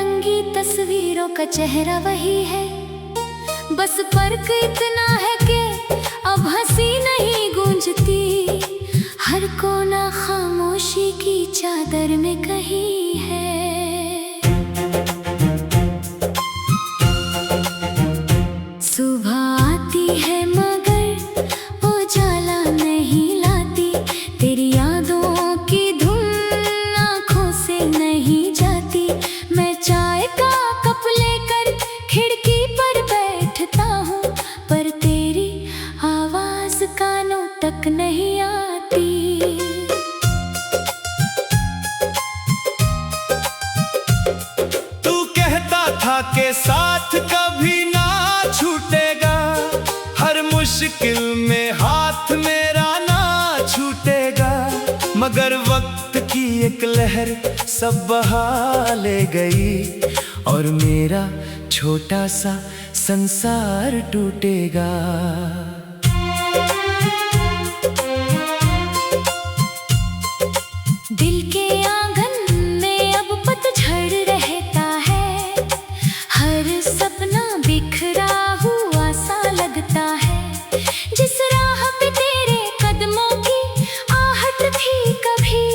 रंगी तस्वीरों का चेहरा वही है। बस फर्क इतना है कि अब हंसी नहीं गूंजती, हर कोना खामोशी की चादर में कहीं है। सुबह आती है मगर उजाला नहीं लाती, तेरी यादों की धुन आँखों से नहीं जाती। मैं चाय का कप लेकर खिड़की पर बैठता हूँ, पर तेरी आवाज कानों तक नहीं आती। तू कहता था कि साथ कभी ना छूटेगा, हर मुश्किल में हाथ मेरा ना छूटेगा। मगर वक्त की एक लहर सब बहा ले गई, और मेरा छोटा सा संसार टूटेगा। दिल के आंगन में अब पतझड़ रहता है, हर सपना बिखरा हुआ सा लगता है। जिस राह पे तेरे कदमों की आहट थी कभी,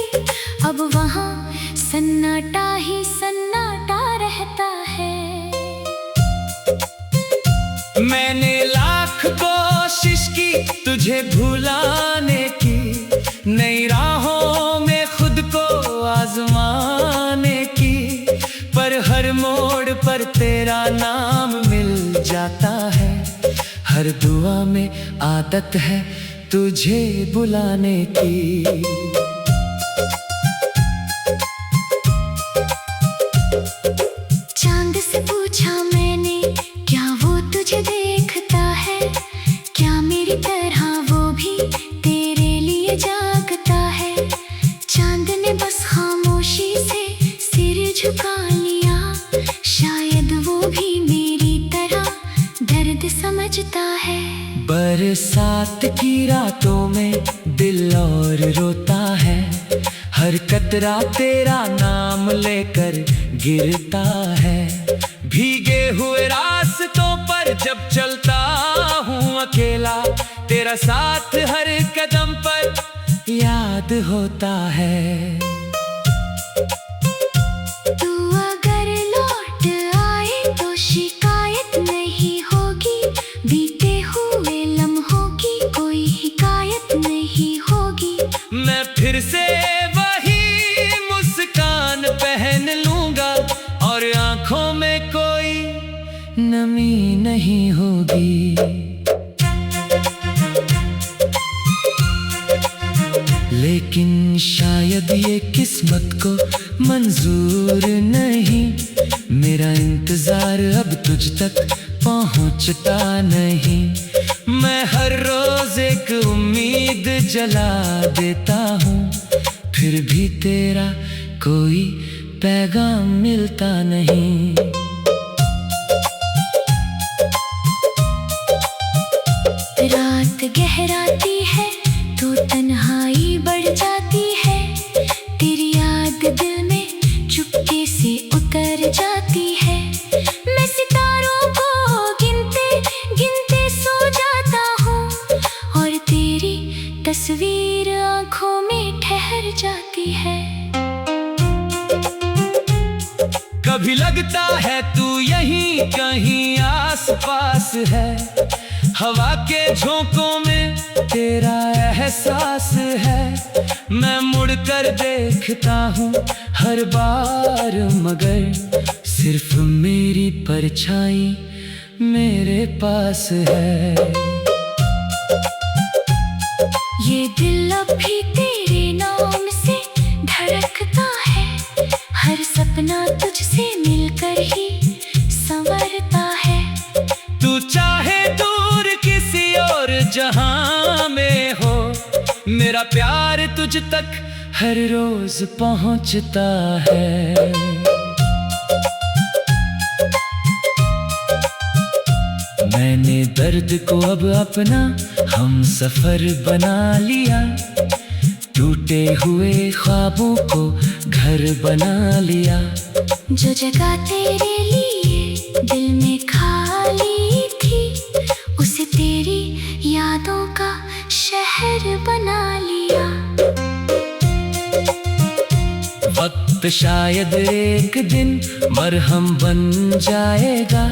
अब वहाँ सन्नाटा ही सन्नाटा रहता है। मैंने लाख कोशिश की तुझे भुलाने की, नई राहों में खुद को आजमाने की, पर हर मोड़ पर तेरा नाम मिल जाता है। हर दुआ में आदत है तुझे बुलाने की। चांद से पूछा मैंने, क्या वो तुझे देखता है? क्या मेरी तरह वो भी तेरे लिए जागता है? चांद ने बस खामोशी से सिर झुका लिया, शायद वो भी मेरी तरह दर्द समझता है। बरसात की रातों में दिल और रोता है, हर कतरा तेरा नाम लेकर गिरता है। भीगे हुए रास्तों पर जब चलता हूँ अकेला, तेरा साथ हर कदम पर याद होता है। तू अगर लौट आए तो शिकायत नहीं होगी, बीते हुए लम्हों की कोई हिकायत नहीं होगी। मैं फिर से वही मुस्कान पहन लूंगा, और आंखों में कोई नमी नहीं होगी। लेकिन शायद ये किस्मत को मंजूर नहीं, मेरा इंतजार अब तुझ तक पहुंचता नहीं। मैं हर रोज एक उम्मीद जला देता हूँ, फिर भी तेरा कोई पैगाम मिलता नहीं। रात गहराती है तो तन्हाई बढ़ जाती है, तेरी याद दिल में चुपके से उतर जाती है। मैं सितारों को गिनते गिनते सो जाता हूँ, और तेरी तस्वीर आँखों में ठहर जाती है। कभी लगता है तू यहीं कहीं आस पास है, हवा के झोंकों में तेरा एहसास है। मैं मुड़कर देखता हूँ हर बार, मगर सिर्फ मेरी परछाई मेरे पास है। ये दिल अब भी तेरे नाम से धड़कता है, हर सपना तुझसे मिलकर ही संवरता है। तू चाहे दूर किसी और जहां में हो, मेरा प्यार तुझ तक हर रोज पहुंचता है। मैंने दर्द को अब अपना हम सफर बना लिया, टूटे हुए ख्वाबों को घर बना लिया। जो जगह तेरे लिए दिल में खाली थी, उसे तेरी यादों का शहर बना लिया। वक्त शायद एक दिन मरहम बन जाएगा,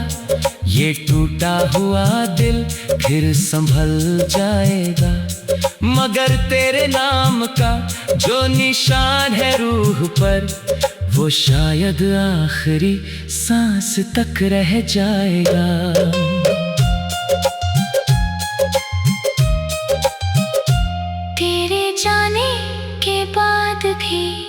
ये टूटा हुआ दिल फिर संभल जाएगा। मगर तेरे नाम का जो निशान है रूह पर, वो शायद आखिरी सांस तक रह जाएगा। तेरे जाने के बाद भी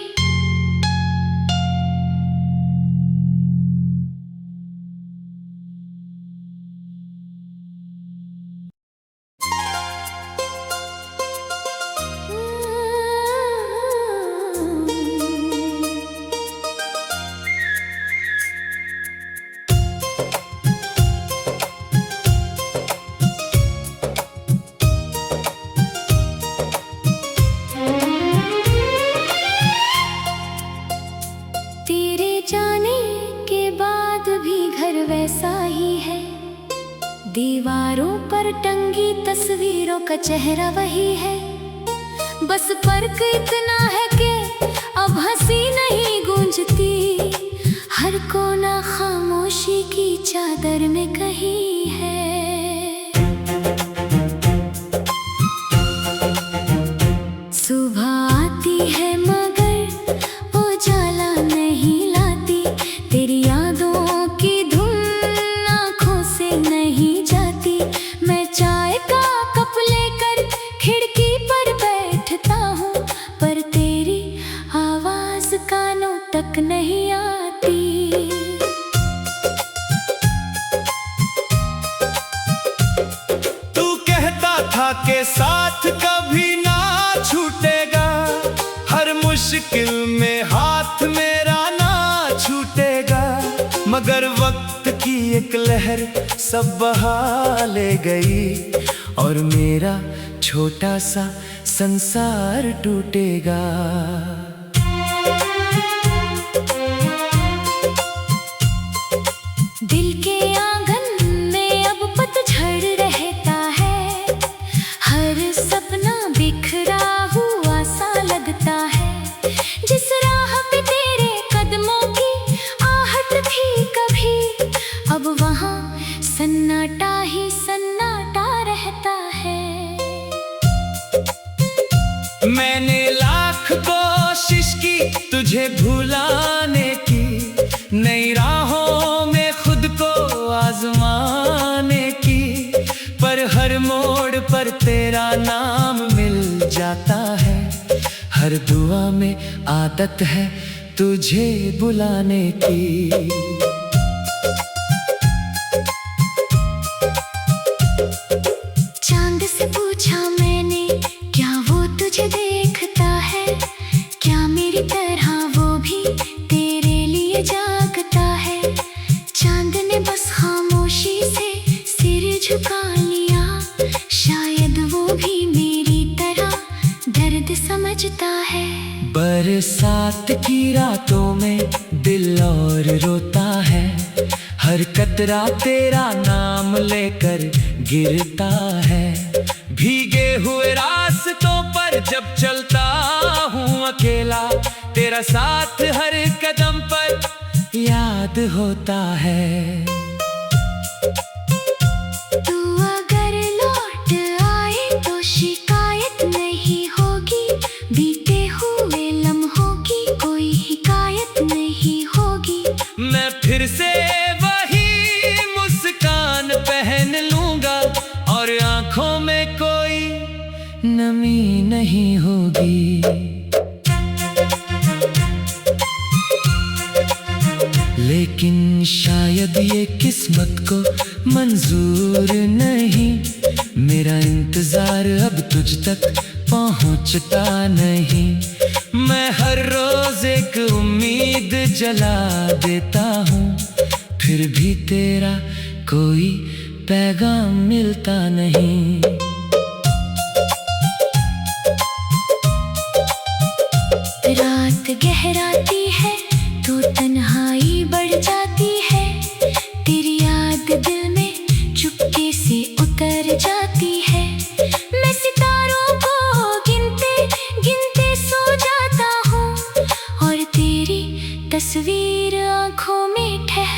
वैसा ही है, दीवारों पर टंगी तस्वीरों का चेहरा वही है। बस फर्क इतना है कि अब हंसी नहीं गूंजती, हर कोना खामोशी की चादर में कहीं है। सुबह आती है मगर उजाला नहीं लाती, तेरी यादों की तक नहीं आती। तू कहता था कि साथ कभी ना छूटेगा, हर मुश्किल में हाथ मेरा ना छूटेगा। मगर वक्त की एक लहर सब बहा ले गई, और मेरा छोटा सा संसार टूटेगा। दिल के आंगन में अब पतझड़ रहता है, हर सपना बिखरा हुआ सा लगता है। जिस राह पे तेरे कदमों की आहट थी कभी, अब वहाँ सन्नाटा ही सन्नाटा रहता है। मैंने लाख कोशिश की तुझे भुलाने की, नई राहों में खुद को आजमाने की, पर हर मोड़ पर तेरा नाम मिल जाता है। हर दुआ में आदत है तुझे बुलाने की। चांद से पूछा मैंने, क्या वो तुझे देखता है? क्या मेरी तरह वो भी तेरे लिए जागता है? चांद ने बस खामोशी से सिर झुका लिया, शायद वो भी मेरी तरह दर्द समझता है। बरसात की रातों में दिल और रोता है, हर कतरा तेरा नाम लेकर गिरता है। भीगे हुए रास्तों पर जब चलता हूँ अकेला, तेरा साथ हर कदम पर याद होता है। तू अगर लौट आए तो शिकायत नहीं होगी, बीते हुए लम्हों की कोई हिकायत नहीं होगी। मैं फिर से वही मुस्कान पहन लूंगा, और आंखों में कोई नमी नहीं होगी। लेकिन शायद ये किस्मत को मंजूर नहीं, मेरा इंतजार अब तुझ तक पहुंचता नहीं। मैं हर रोज एक उम्मीद जला देता हूँ, फिर भी तेरा कोई पैगाम मिलता नहीं। रात गहराती है तो तन्हाई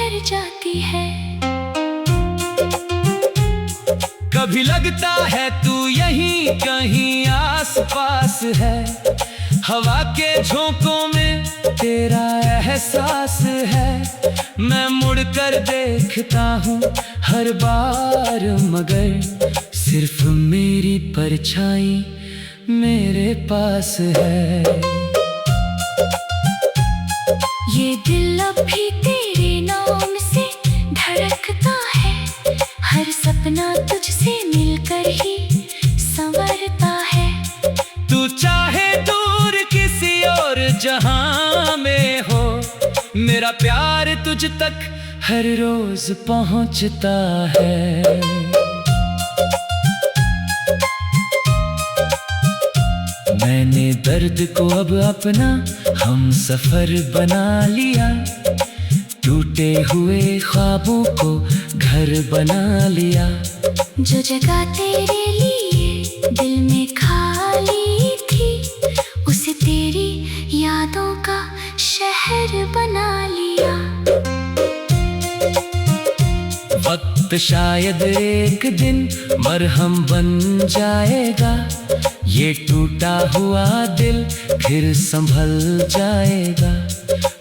उतर जाती है। कभी लगता है तू यहीं कहीं आस पास है, हवा के झोंकों में तेरा एहसास है। मैं मुड़कर देखता हूँ हर बार, मगर सिर्फ मेरी परछाई मेरे पास है। ये दिल अब भी तेरे नाम से धड़कता है, हर सपना तुझसे मिलकर ही संवरता है। तू चाहे दूर किसी और जहां में हो, मेरा प्यार तुझ तक हर रोज पहुंचता है। मैंने दर्द को अब अपना हम सफर बना लिया, टूटे हुए ख्वाबों को घर बना लिया। जो जगह तेरे लिए दिल में खाली थी, उसे तेरी यादों का शहर बना लिया। वक्त शायद एक दिन मरहम बन जाएगा, ये टूटा हुआ दिल फिर संभल जाएगा।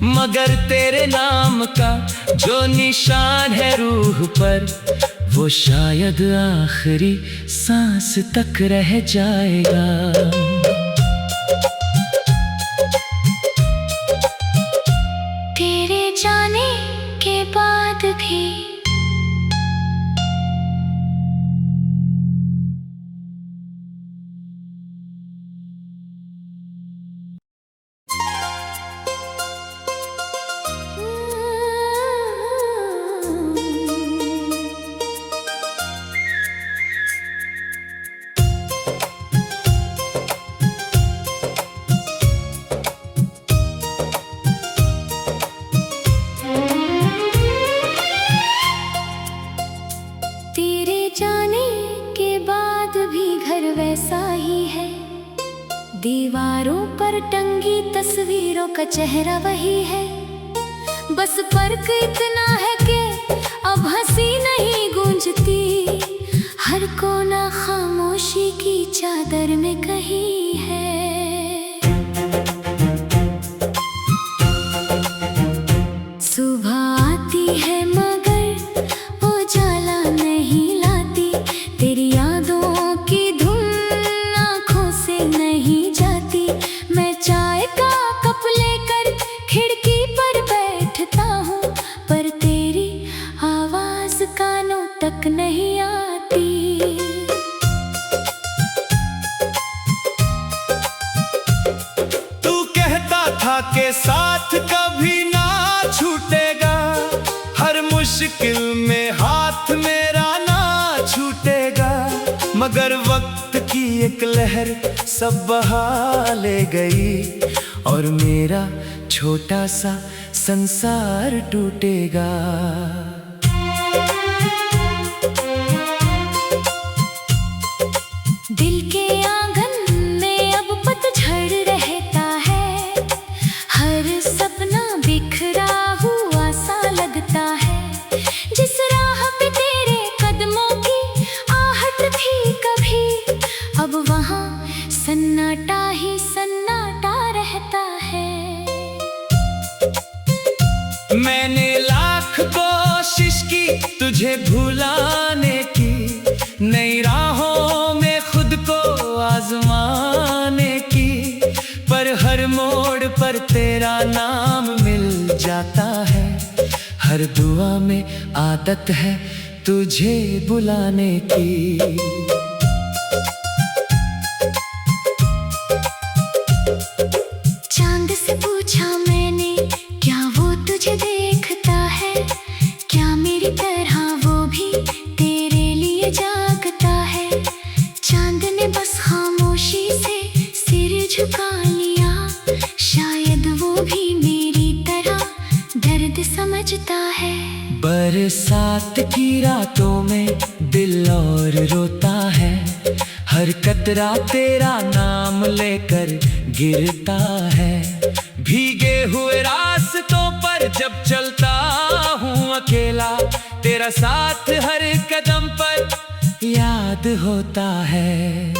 मगर तेरे नाम का जो निशान है रूह पर, वो शायद आखिरी सांस तक रह जाएगा। तेरे जाने के बाद भी वैसा ही है, दीवारों पर टंगी तस्वीरों का चेहरा वही है। बस फर्क इतना है कि अब हंसी नहीं गूंजती, हर कोना खामोशी की चादर में कहीं है। सुबह आती है मगर उजाला नहीं लाती, तेरी यादों की धुन आँखों से नहीं जाती। मैं चाय का कप लेकर खिड़की पर बैठता हूँ, पर तेरी आवाज कानों तक नहीं आती। तू कहता था कि साथ कभी ना छूटेगा, हर मुश्किल में हाथ मेरा ना छूटेगा। मगर वक्त की एक लहर सब बहा ले गई, और मेरा छोटा सा संसार टूटेगा। दिल के आंगन में अब पतझड़ रहता है, हर सपना बिखरा हुआ सा लगता है। जिस राह पे तेरे कदमों की आहट थी कभी, अब वहाँ सन्नाटा ही सन्नाटा रहता है। मैंने लाख कोशिश की तुझे भुलाने की, नई राहों में खुद को आजमाने की, पर हर मोड़ पर तेरा नाम मिल जाता है। हर दुआ में आदत है तुझे बुलाने की। चांद से पूछा मैंने, क्या वो तुझे देखता है? क्या मेरी तरह वो भी तेरे लिए जागता है? चांद ने बस खामोशी से सिर झुका लिया, शायद वो भी मेरी तरह दर्द समझता है। बरसात की रातों में दिल और रोता है, हर कतरा तेरा नाम लेकर गिरता है। भीगे हुए रास्तों पर जब चलता हूँ अकेला, तेरा साथ हर कदम पर याद होता है।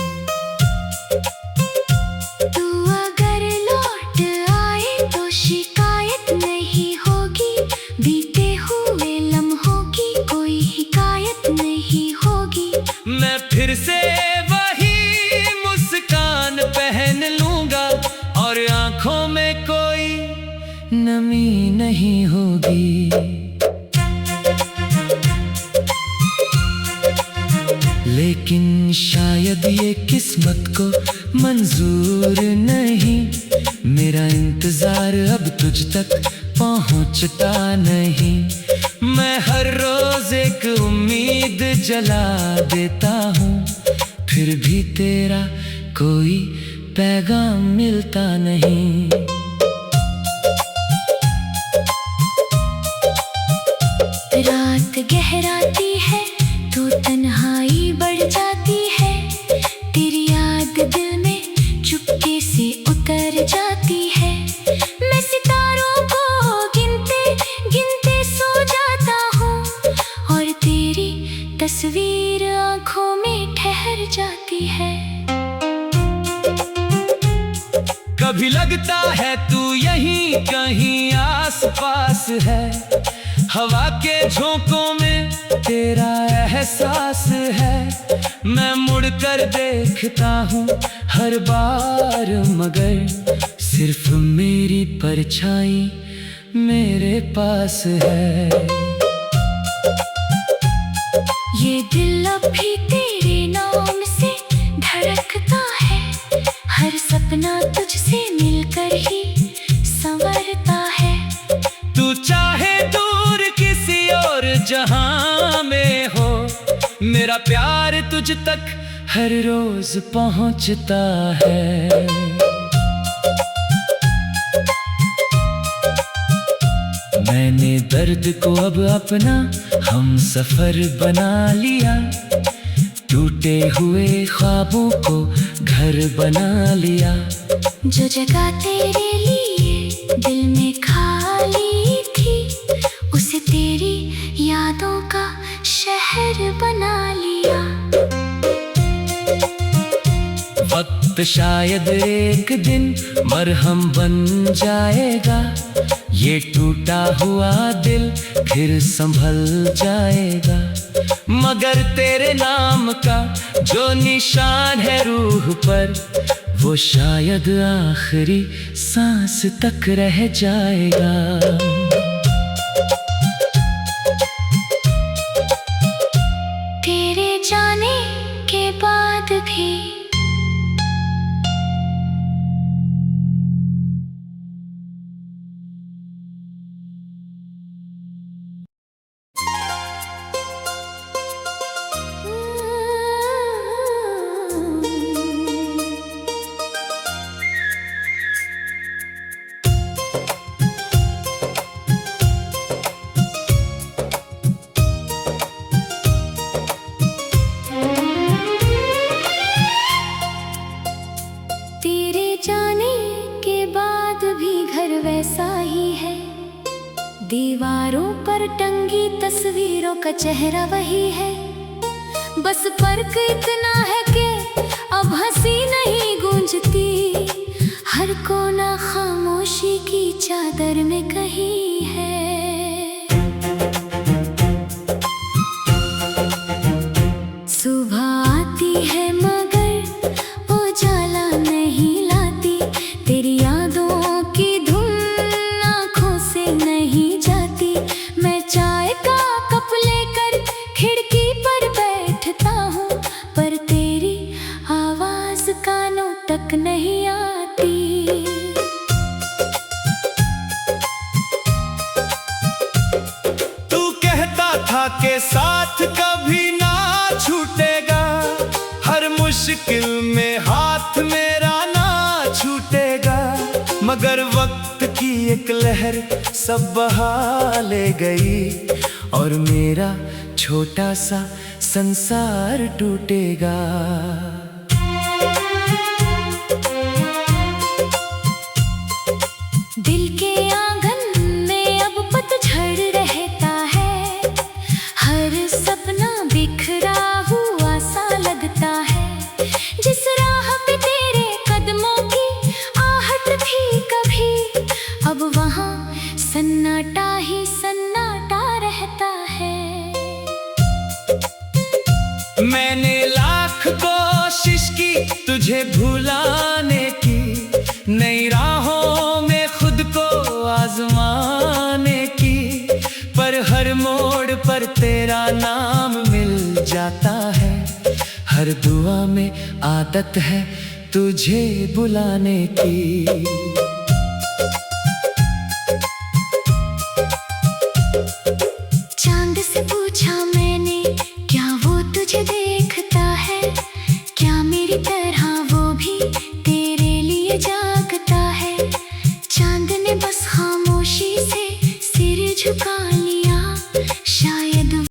तू अगर लौट आए तो शिकायत नहीं होगी, बीते हुए लम्हों की कोई हिकायत नहीं होगी। मैं फिर से वही मुस्कान पहन लूंगा और आंखों में कोई नमी नहीं होगी। लेकिन शायद ये किस्मत को मंजूर नहीं, मेरा इंतजार अब तुझ तक पहुंचता नहीं। मैं हर रोज एक उम्मीद जला देता हूँ, फिर भी तेरा कोई पैगाम मिलता नहीं। रात गहराती है तो तन्हाई बढ़ जाती है, तेरी याद दिल में चुपके से उतर जाती है। मैं सितारों को गिनते गिनते सो जाता हूँ और तेरी तस्वीर आँखों में ठहर जाती है। कभी लगता है तू यहीं कहीं आस पास है, हवा के झोंकों में तेरा एहसास है। मैं मुड़कर देखता हूँ हर बार, मगर सिर्फ मेरी परछाई मेरे पास है। ये दिल अब भी तेरे नाम से धड़कता है, हर सपना तुझसे मिलकर ही संवरता है। तू चाहे दूर किसी और जहां में हो, मेरा प्यार तुझ तक हर रोज पहुंचता है। मैंने दर्द को अब अपना हम सफर बना लिया, टूटे हुए ख्वाबों को घर बना लिया। जो जगह तेरे लिए दिल में खाली थी, उसे तेरी यादों का शहर बना लिया। वक्त शायद एक दिन मरहम बन जाएगा, ये टूटा हुआ दिल फिर संभल जाएगा। मगर तेरे नाम का जो निशान है रूह पर, वो शायद आखिरी सांस तक रह जाएगा। तेरे जाने के बाद भी दीवारों पर टंगी तस्वीरों का चेहरा वही है। बस फर्क इतना है कि अब हंसी नहीं गूंजती, हर कोना खामोशी की चादर में कहीं है। सुबह आती है मगर उजाला नहीं लाती, तेरी यादों की धुन आँखों से नहीं जाती। मैं चाय का कप लेकर खिड़की पर बैठता हूँ, पर तेरी आवाज़ कानों तक नहीं आती। तू कहता था कि साथ कभी ना छूटेगा, हर मुश्किल में हाथ मेरा ना छूटेगा। मगर वक्त की एक लहर सब बहा ले गई, और मेरा छोटा सा संसार टूटेगा। दिल के आंगन में अब पतझड़ रहता है, तुझे भुलाने की, नई राहों में खुद को आजमाने की। पर हर मोड़ पर तेरा नाम मिल जाता है, हर दुआ में आदत है तुझे बुलाने की।